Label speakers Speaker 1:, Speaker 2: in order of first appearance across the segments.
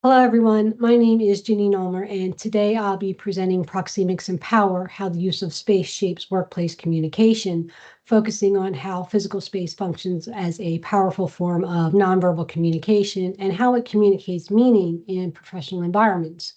Speaker 1: Hello, everyone. My name is Ginny Nolmer, and today I'll be presenting Proxemics and Power, how the use of space shapes workplace communication, focusing on how physical space functions as a powerful form of nonverbal communication and how it communicates meaning in professional environments.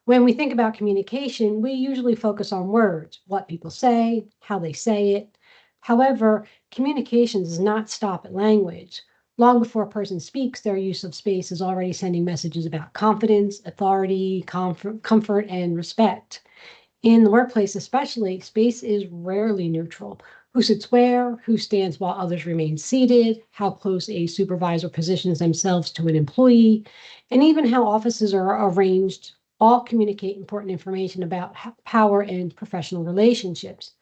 Speaker 1: When we think about communication, we usually focus on words, what people say, how they say it. However, communication does not stop at language. Long before a person speaks, their use of space is already sending messages about confidence, authority, comfort, and respect. In the workplace, especially, space is rarely neutral. Who sits where, who stands while others remain seated, how close a supervisor positions themselves to an employee, and even how offices are arranged all communicate important information about power and professional relationships.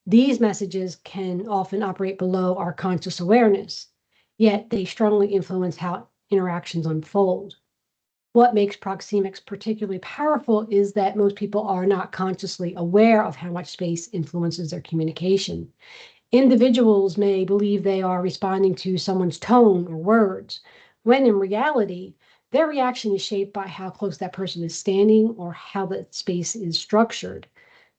Speaker 1: These messages can often operate below our conscious awareness, yet they strongly influence how interactions unfold. What makes proxemics particularly powerful is that most people are not consciously aware of how much space influences their communication. Individuals may believe they are responding to someone's tone or words, when in reality, their reaction is shaped by how close that person is standing or how the space is structured.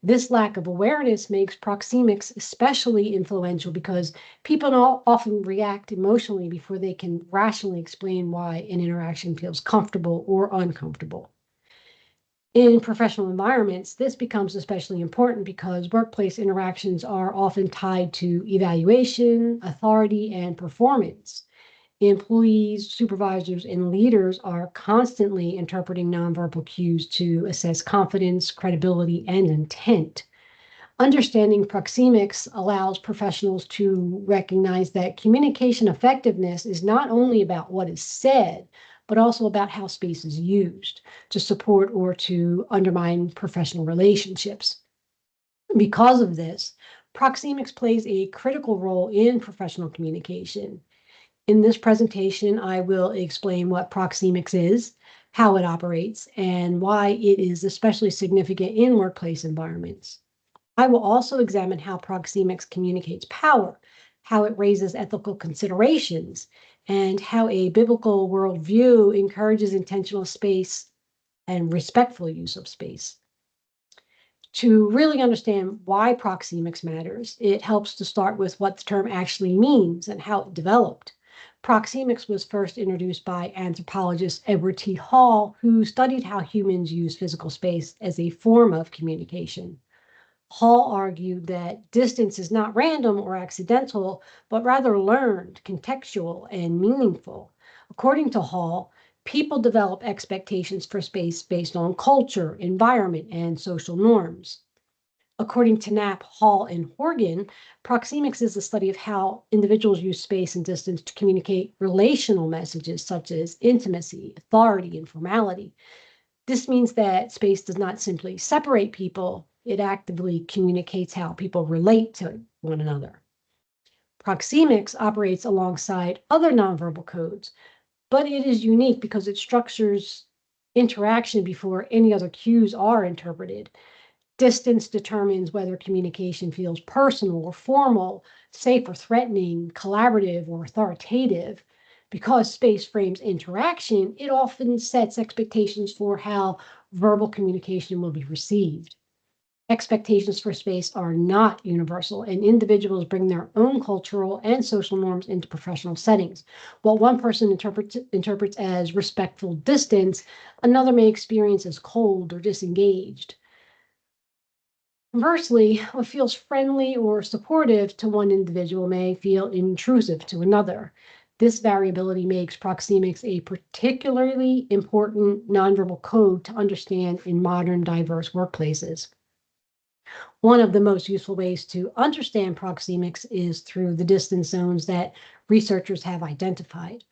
Speaker 1: This lack of awareness makes proxemics especially influential because people often react emotionally before they can rationally explain why an interaction feels comfortable or uncomfortable. In professional environments, this becomes especially important because workplace interactions are often tied to evaluation, authority, and performance. Employees, supervisors, and leaders are constantly interpreting nonverbal cues to assess confidence, credibility, and intent. Understanding proxemics allows professionals to recognize that communication effectiveness is not only about what is said, but also about how space is used to support or to undermine professional relationships. Because of this, proxemics plays a critical role in professional communication. In this presentation, I will explain what proxemics is, how it operates, and why it is especially significant in workplace environments. I will also examine how proxemics communicates power, how it raises ethical considerations, and how a biblical worldview encourages intentional space and respectful use of space. To really understand why proxemics matters, it helps to start with what the term actually means and how it developed. Proxemics was first introduced by anthropologist Edward T. Hall, who studied how humans use physical space as a form of communication. Hall argued that distance is not random or accidental, but rather learned, contextual, and meaningful. According to Hall, people develop expectations for space based on culture, environment, and social norms. According to Knapp, Hall, and Horgan, proxemics is the study of how individuals use space and distance to communicate relational messages such as intimacy, authority, and formality. This means that space does not simply separate people, it actively communicates how people relate to one another. Proxemics operates alongside other nonverbal codes, but it is unique because it structures interaction before any other cues are interpreted. Distance determines whether communication feels personal or formal, safe or threatening, collaborative or authoritative. Because space frames interaction, it often sets expectations for how verbal communication will be received. Expectations for space are not universal, and individuals bring their own cultural and social norms into professional settings. What one person interprets as respectful distance, another may experience as cold or disengaged. Conversely, what feels friendly or supportive to one individual may feel intrusive to another. This variability makes proxemics a particularly important nonverbal code to understand in modern diverse workplaces. One of the most useful ways to understand proxemics is through the distance zones that researchers have identified.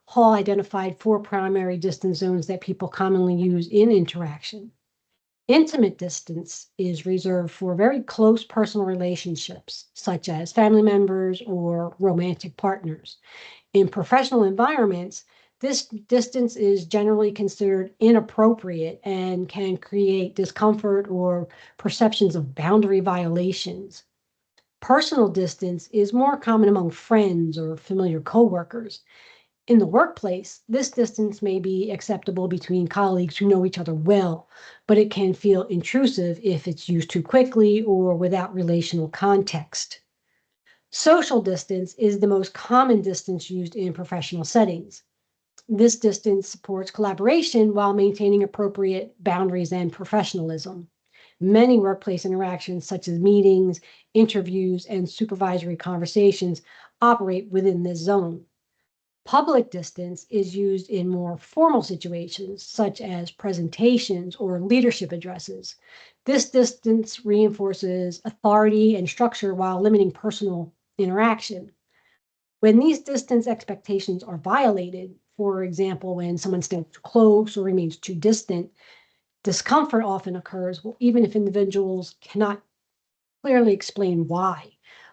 Speaker 1: Hall identified 4 primary distance zones that people commonly use in interaction. Intimate distance is reserved for very close personal relationships, such as family members or romantic partners. In professional environments, this distance is generally considered inappropriate and can create discomfort or perceptions of boundary violations. Personal distance is more common among friends or familiar coworkers. In the workplace, this distance may be acceptable between colleagues who know each other well, but it can feel intrusive if it's used too quickly or without relational context. Social distance is the most common distance used in professional settings. This distance supports collaboration while maintaining appropriate boundaries and professionalism. Many workplace interactions, such as meetings, interviews, and supervisory conversations, operate within this zone. Public distance is used in more formal situations, such as presentations or leadership addresses. This distance reinforces authority and structure while limiting personal interaction. When these distance expectations are violated, for example, when someone stands too close or remains too distant, discomfort often occurs, even if individuals cannot clearly explain why.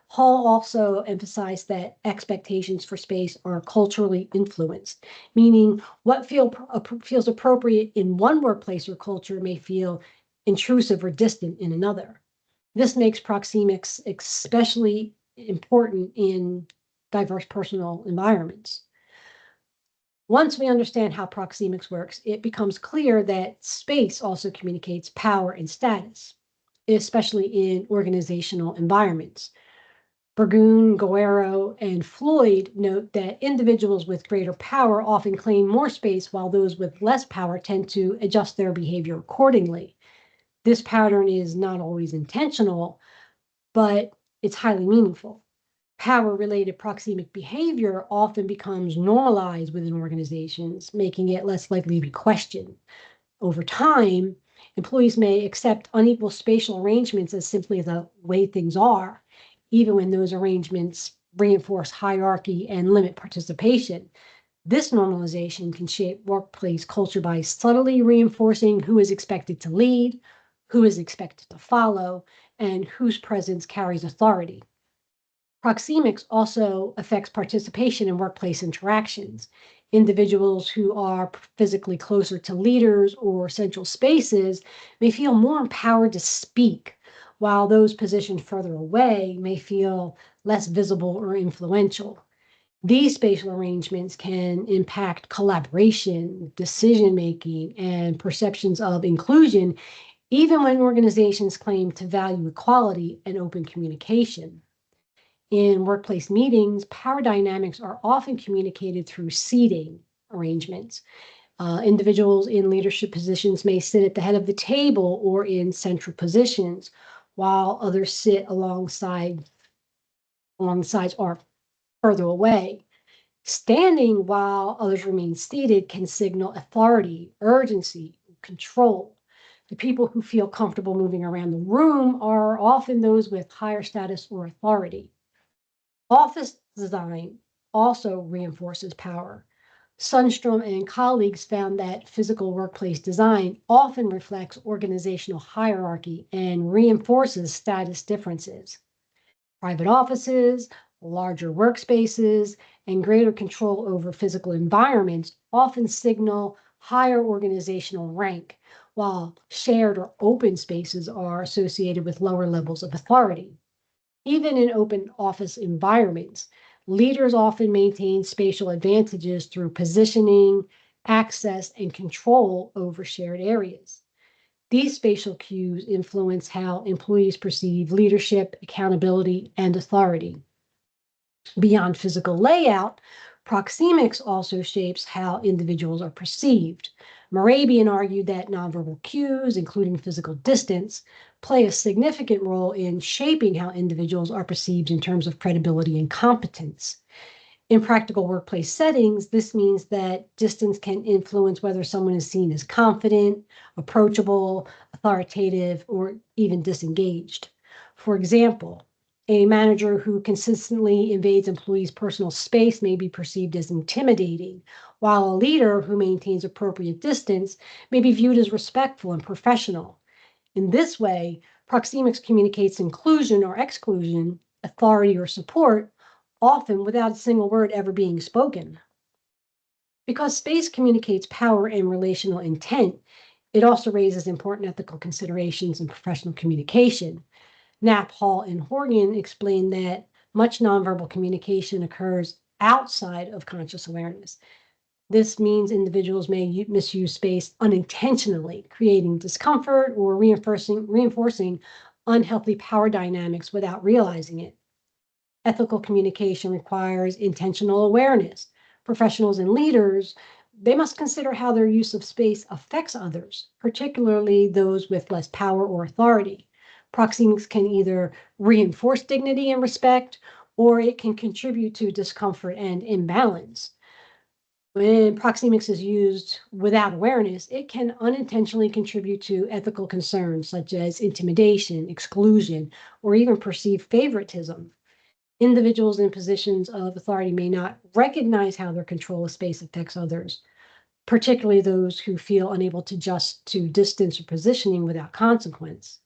Speaker 1: Hall also emphasized that expectations for space are culturally influenced, meaning what feels appropriate in one workplace or culture may feel intrusive or distant in another. This makes proxemics especially important in diverse personal environments. Once we understand how proxemics works, it becomes clear that space also communicates power and status, especially in organizational environments. Burgoon, Guerrero, and Floyd note that individuals with greater power often claim more space, while those with less power tend to adjust their behavior accordingly. This pattern is not always intentional, but it's highly meaningful. Power-related proxemic behavior often becomes normalized within organizations, making it less likely to be questioned. Over time, employees may accept unequal spatial arrangements as simply the way things are, even when those arrangements reinforce hierarchy and limit participation. This normalization can shape workplace culture by subtly reinforcing who is expected to lead, who is expected to follow, and whose presence carries authority. Proxemics also affects participation in workplace interactions. Individuals who are physically closer to leaders or central spaces may feel more empowered to speak, while those positioned further away may feel less visible or influential. These spatial arrangements can impact collaboration, decision making, and perceptions of inclusion, even when organizations claim to value equality and open communication. In workplace meetings, power dynamics are often communicated through seating arrangements. Individuals in leadership positions may sit at the head of the table or in central positions, while others sit along the sides or further away. Standing while others remain seated can signal authority, urgency, control. The people who feel comfortable moving around the room are often those with higher status or authority. Office design also reinforces power. Sundstrom and colleagues found that physical workplace design often reflects organizational hierarchy and reinforces status differences. Private offices, larger workspaces, and greater control over physical environments often signal higher organizational rank, while shared or open spaces are associated with lower levels of authority. Even in open office environments, leaders often maintain spatial advantages through positioning, access, and control over shared areas. These spatial cues influence how employees perceive leadership, accountability, and authority. Beyond physical layout, proxemics also shapes how individuals are perceived. Morabian argued that nonverbal cues, including physical distance, play a significant role in shaping how individuals are perceived in terms of credibility and competence. In practical workplace settings, this means that distance can influence whether someone is seen as confident, approachable, authoritative, or even disengaged. For example, a manager who consistently invades employees' personal space may be perceived as intimidating, while a leader who maintains appropriate distance may be viewed as respectful and professional. In this way, proxemics communicates inclusion or exclusion, authority or support, often without a single word ever being spoken. Because space communicates power and relational intent, it also raises important ethical considerations in professional communication. Knapp, Hall, and Horgan explain that much nonverbal communication occurs outside of conscious awareness. This means individuals may misuse space unintentionally, creating discomfort or reinforcing unhealthy power dynamics without realizing it. Ethical communication requires intentional awareness. Professionals and leaders, they must consider how their use of space affects others, particularly those with less power or authority. Proxemics can either reinforce dignity and respect, or it can contribute to discomfort and imbalance. When proxemics is used without awareness, it can unintentionally contribute to ethical concerns such as intimidation, exclusion, or even perceived favoritism. Individuals in positions of authority may not recognize how their control of space affects others, particularly those who feel unable to adjust to distance or positioning without consequence.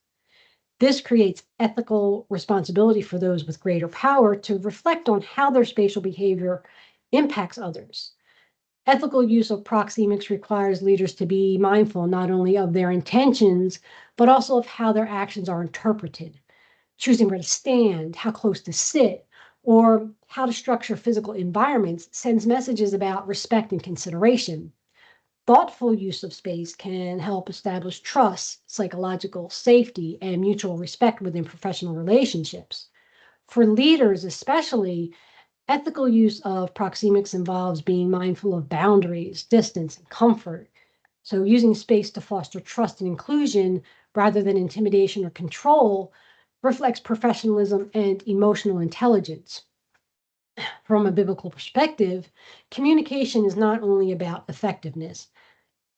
Speaker 1: This creates ethical responsibility for those with greater power to reflect on how their spatial behavior impacts others. Ethical use of proxemics requires leaders to be mindful not only of their intentions, but also of how their actions are interpreted. Choosing where to stand, how close to sit, or how to structure physical environments sends messages about respect and consideration. Thoughtful use of space can help establish trust, psychological safety, and mutual respect within professional relationships. For leaders, especially, ethical use of proxemics involves being mindful of boundaries, distance, and comfort. So, using space to foster trust and inclusion rather than intimidation or control reflects professionalism and emotional intelligence. From a biblical perspective, communication is not only about effectiveness,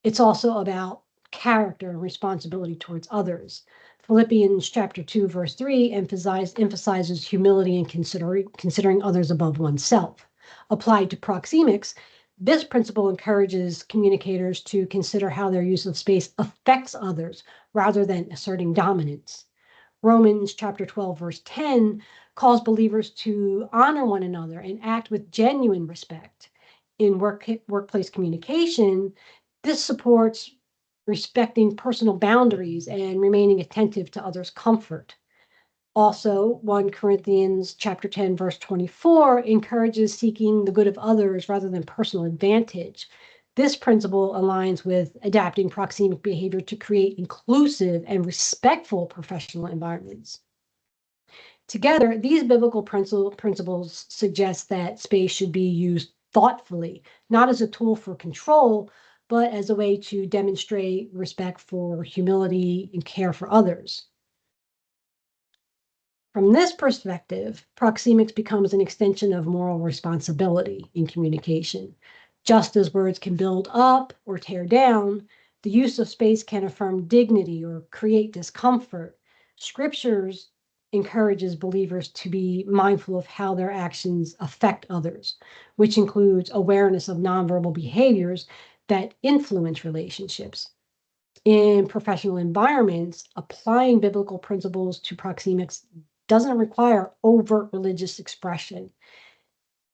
Speaker 1: it's also about character and responsibility towards others. Philippians chapter 2, verse 3 emphasizes humility and considering others above oneself. Applied to proxemics, this principle encourages communicators to consider how their use of space affects others rather than asserting dominance. Romans chapter 12, verse 10 calls believers to honor one another and act with genuine respect. In workplace communication, this supports respecting personal boundaries and remaining attentive to others' comfort. Also, 1 Corinthians chapter 10 verse 24 encourages seeking the good of others rather than personal advantage. This principle aligns with adapting proxemic behavior to create inclusive and respectful professional environments. Together, these biblical principles suggest that space should be used thoughtfully, not as a tool for control, but as a way to demonstrate respect for humility and care for others. From this perspective, proxemics becomes an extension of moral responsibility in communication. Just as words can build up or tear down, the use of space can affirm dignity or create discomfort. Scriptures encourages believers to be mindful of how their actions affect others, which includes awareness of nonverbal behaviors that influence relationships. In professional environments, applying biblical principles to proxemics doesn't require overt religious expression.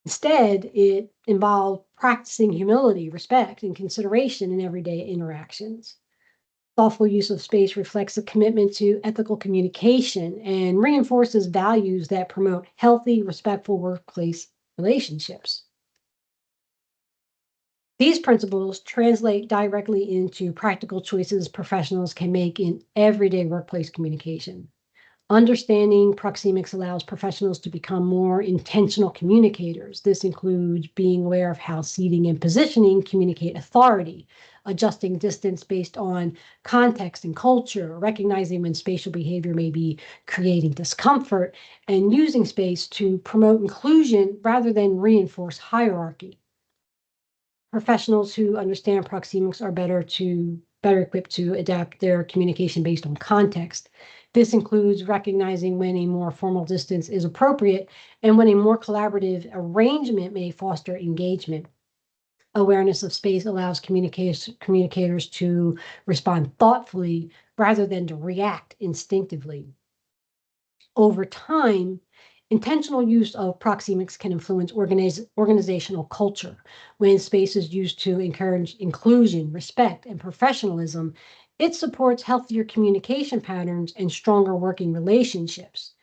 Speaker 1: Instead, it involves practicing humility, respect, and consideration in everyday interactions. Thoughtful use of space reflects a commitment to ethical communication and reinforces values that promote healthy, respectful workplace relationships. These principles translate directly into practical choices professionals can make in everyday workplace communication. Understanding proxemics allows professionals to become more intentional communicators. This includes being aware of how seating and positioning communicate authority, adjusting distance based on context and culture, recognizing when spatial behavior may be creating discomfort, and using space to promote inclusion rather than reinforce hierarchy. Professionals who understand proxemics are better equipped to adapt their communication based on context. This includes recognizing when a more formal distance is appropriate and when a more collaborative arrangement may foster engagement. Awareness of space allows communicators to respond thoughtfully rather than to react instinctively. Over time, intentional use of proxemics can influence organizational culture. When space is used to encourage inclusion, respect, and professionalism, it supports healthier communication patterns and stronger working relationships.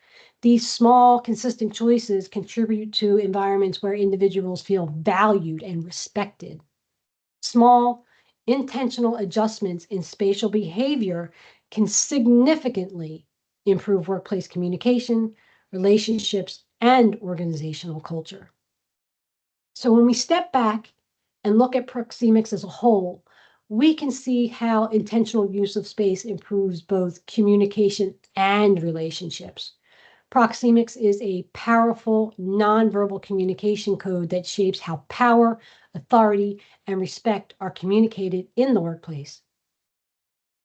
Speaker 1: These small, consistent choices contribute to environments where individuals feel valued and respected. Small, intentional adjustments in spatial behavior can significantly improve workplace communication, relationships, and organizational culture. So when we step back and look at proxemics as a whole, we can see how intentional use of space improves both communication and relationships. Proxemics is a powerful nonverbal communication code that shapes how power, authority, and respect are communicated in the workplace.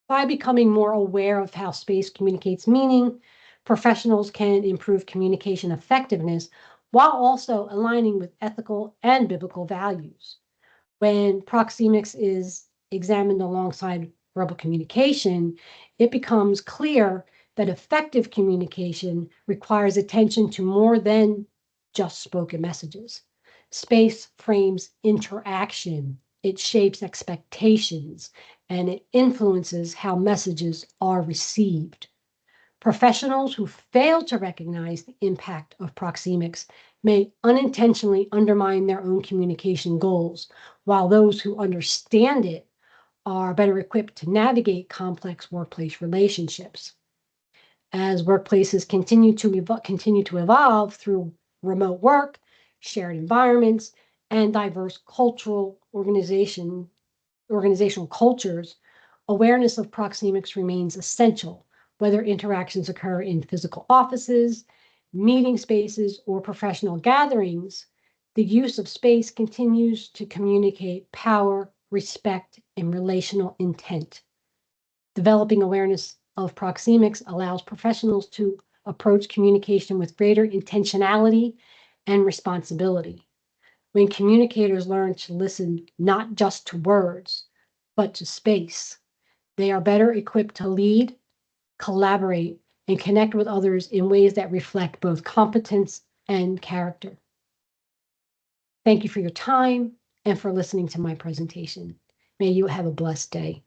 Speaker 1: By becoming more aware of how space communicates meaning, professionals can improve communication effectiveness while also aligning with ethical and biblical values. When proxemics is examined alongside verbal communication, it becomes clear that effective communication requires attention to more than just spoken messages. Space frames interaction, it shapes expectations, and it influences how messages are received. Professionals who fail to recognize the impact of proxemics may unintentionally undermine their own communication goals, while those who understand it are better equipped to navigate complex workplace relationships. As workplaces continue to evolve through remote work, shared environments, and diverse organizational cultures, awareness of proxemics remains essential, whether interactions occur in physical offices, meeting spaces, or professional gatherings. The use of space continues to communicate power, respect, and relational intent. Developing awareness of proxemics allows professionals to approach communication with greater intentionality and responsibility. When communicators learn to listen not just to words, but to space, they are better equipped to lead, collaborate, and connect with others in ways that reflect both competence and character. Thank you for your time and for listening to my presentation. May you have a blessed day.